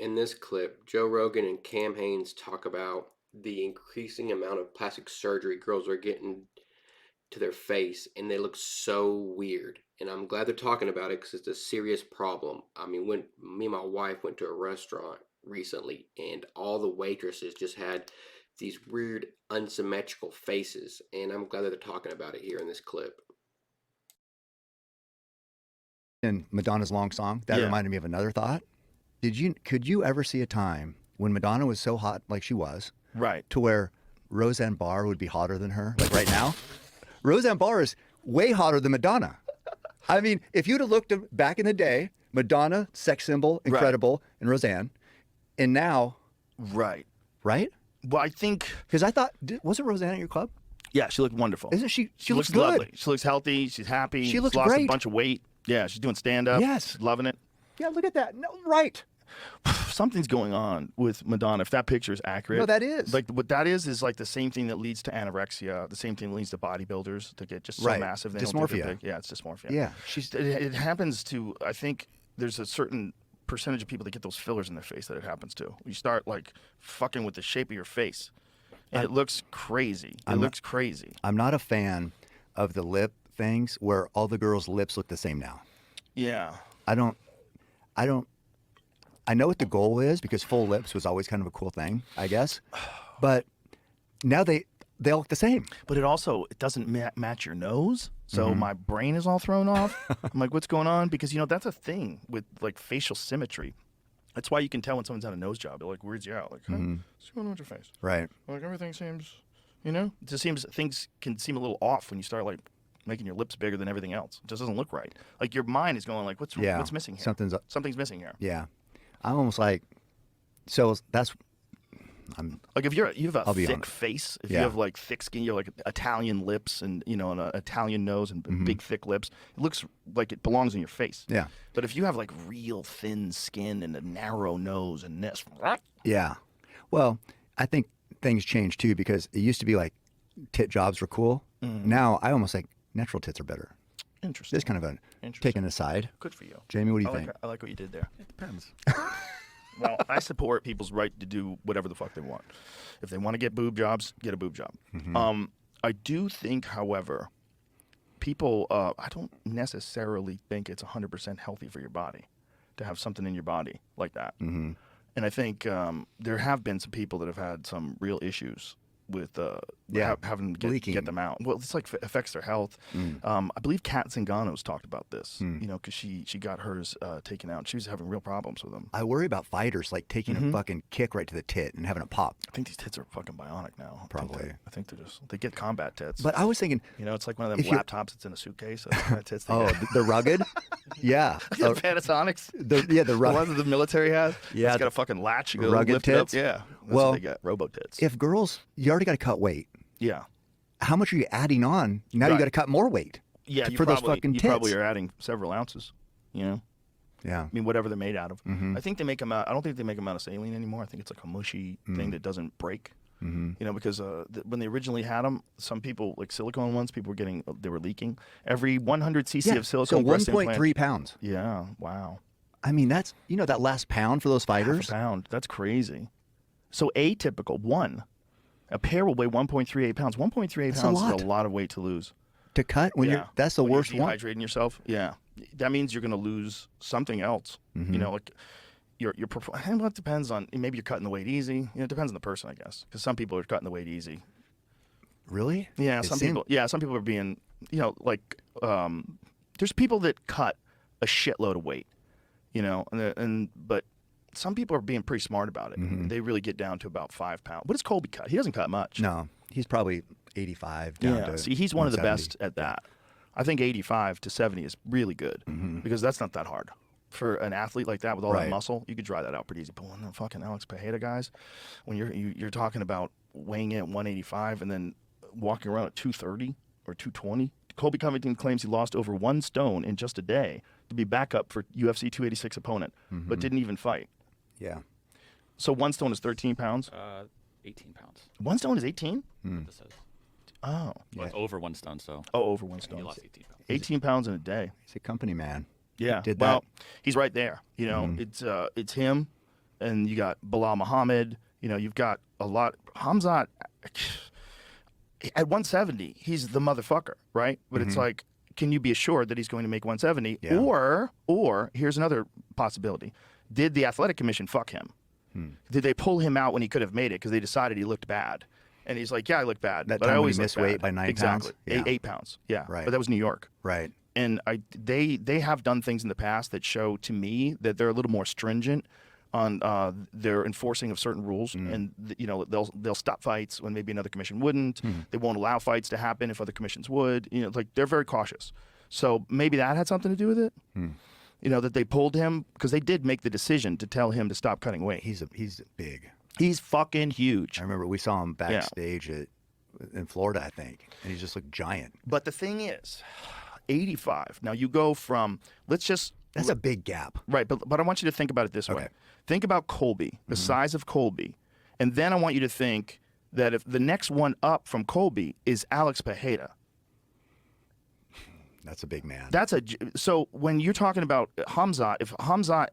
In this clip, Joe Rogan and Cam Hanes talk about the increasing amount of plastic surgery girls are getting to their face, and they look so weird. And I'm glad they're talking about it because it's a serious problem. I mean, when me and my wife went to a restaurant recently, and all the waitresses just had these weird, unsymmetrical faces, and I'm glad that they're talking about it here in this clip. In Madonna's long song, that Yeah. reminded me of another thought. Could you ever see a time when Madonna was so hot like she was, Right. to where Roseanne Barr would be hotter than her? Like right now, Roseanne Barr is way hotter than Madonna. I mean, if you'd have looked back in the day, Madonna, sex symbol, incredible, and Roseanne, and now, Right. right? Well, I think, Because I thought, wasn't Roseanne at your club? yeah, she looked wonderful. Isn't she? She looks looks good. lovely. She looks healthy. She's happy. She looks she's lost great. a bunch of weight. Yeah, she's doing stand-up. Yes. Loving it. Yeah, look at that. No, right. Something's going on with Madonna, if that picture is accurate. No, that is. Like, what that is like the same thing that leads to anorexia, the same thing that leads to bodybuilders to get just so Right. massive. They don't think they're Dysmorphia. big. Yeah, it's dysmorphia. Yeah, she's. It happens to, I think there's a certain percentage of people that get those fillers in their face that it happens to. You start like fucking with the shape of your face, and it looks crazy. It looks crazy. I'm not a fan of the lip things where all the girls' lips look the same now. Yeah. I don't. I know what the goal is because full lips was always kind of a cool thing, I guess. But now they all look the same. But it doesn't match your nose. So Mm-hmm. my brain is all thrown off. I'm like, what's going on? Because, that's a thing with like facial symmetry. That's why you can tell when someone's had a nose job. It like weirds you out. Like, huh? What's going on with your face? Right. Like everything seems, it just seems things can seem a little off when you start like making your lips bigger than everything else. It just doesn't look right. Like your mind is going like, what's missing here? Something's missing here. Yeah. I'm almost like, so that's. Like if you have a I'll be thick honest. face, if Yeah. you have like thick skin, you have like Italian lips and and an Italian nose and big thick lips, it looks like it belongs in your face. Yeah. But if you have like real thin skin and a narrow nose and this, Yeah. Well, I think things change too because it used to be like tit jobs were cool. Now I almost like natural tits are better. interesting. Just kind of a taking aside. Good for you. Jamie, what do you think? I like what you did there. It depends. Well, I support people's right to do whatever the fuck they want. If they want to get boob jobs, get a boob job. I do think, however, people, I don't necessarily think it's 100% healthy for your body to have something in your body like that. And I think there have been some people that have had some real issues with having to get them out. Well, it's like affects their health. I believe Kat Zingano's talked about this, because she got hers taken out. She was having real problems with them. I worry about fighters like taking a fucking kick right to the tit and having it pop. I think these tits are fucking bionic now. Probably. I think they get combat tits. But I was thinking, it's like one of them if you- laptops that's in a suitcase. That tits they oh, get. the rugged? Yeah. The Panasonics. The The rugged. ones that the military has. Yeah, It's got a fucking latch. You go rugged lift it up. tits? Yeah. That's Well, what they get. Robo tits. If girls, you already got to cut weight. Yeah. How much are you adding on? Now you Right. got to cut more weight. Yeah. for those fucking you tits. probably are adding several ounces. Yeah. I mean, whatever they're made out of. I think they make them out. I don't think they make them out of saline anymore. I think it's like a mushy thing that doesn't break. Because when they originally had them, some people, like silicone ones, they were leaking. Every 100 cc of silicone so breast 1.3 implant. pounds. Yeah, wow. I mean, that's, that last pound for those fighters. Half a pound. That's crazy. So atypical, a pair will weigh 1.38 pounds. 1.38 That's pounds a lot. is a lot of weight to lose. To cut when that's the When worst you're one. dehydrating yourself. Yeah, that means you're going to lose something else. Like your well, it depends on, maybe you're cutting the weight easy. It depends on the person, I guess, because some people are cutting the weight easy. Really? Yeah, It some seemed- people. Yeah, some people are being, there's people that cut a shitload of weight, but some people are being pretty smart about it. They really get down to about 5 pounds. What does Colby cut? He doesn't cut much. No, he's probably 85 down to See, he's one of the 170. best at that. I think 85 to 70 is really good because that's not that hard. For an athlete like that with all that Right. muscle, you could dry that out pretty easy. But when the fucking Alex Pajeda guys, when you're talking about weighing in at 185 and then walking around at 230 or 220, Colby Covington claims he lost over 1 stone in just a day to be backup for UFC 286 opponent, but didn't even fight. Yeah. So 1 stone is 13 pounds. 18 pounds. 1 stone is 18? This says. Oh. Well, it's over 1 stone, so. Oh, over 1 He stone. lost 18 pounds. 18 pounds in a day. He's a company man. Yeah. Did well, that. he's right there. It's him. and you got Bilal Muhammad. You know, you've got a lot. Hamzat at 170, he's the motherfucker, right? But it's like, can you be assured that he's going to make 170? Yeah. Or here's another possibility: did the athletic commission fuck him? Did they pull him out when he could have made it because they decided he looked bad? And he's like, yeah, I look bad, That but I time when he always missed look weight bad. by 9 exactly. pounds? Yeah. 8 pounds. Yeah, Right. But that was New York. Right. And they have done things in the past that show to me that they're a little more stringent on their enforcing of certain rules, and you know they'll stop fights when maybe another commission wouldn't. They won't allow fights to happen if other commissions would. You know, like they're very cautious. So maybe that had something to do with it. You know, that they pulled him because they did make the decision to tell him to stop cutting weight. He's big. He's fucking huge. I remember we saw him backstage in Florida, I think, and he just looked giant. But the thing is, 85. Now you go from That's a big gap. right, but I want you to think about it this way. Okay. Think about Colby, the size of Colby, and then I want you to think that if the next one up from Colby is Alex Pereira. That's a big man. So when you're talking about Hamzat, if Hamzat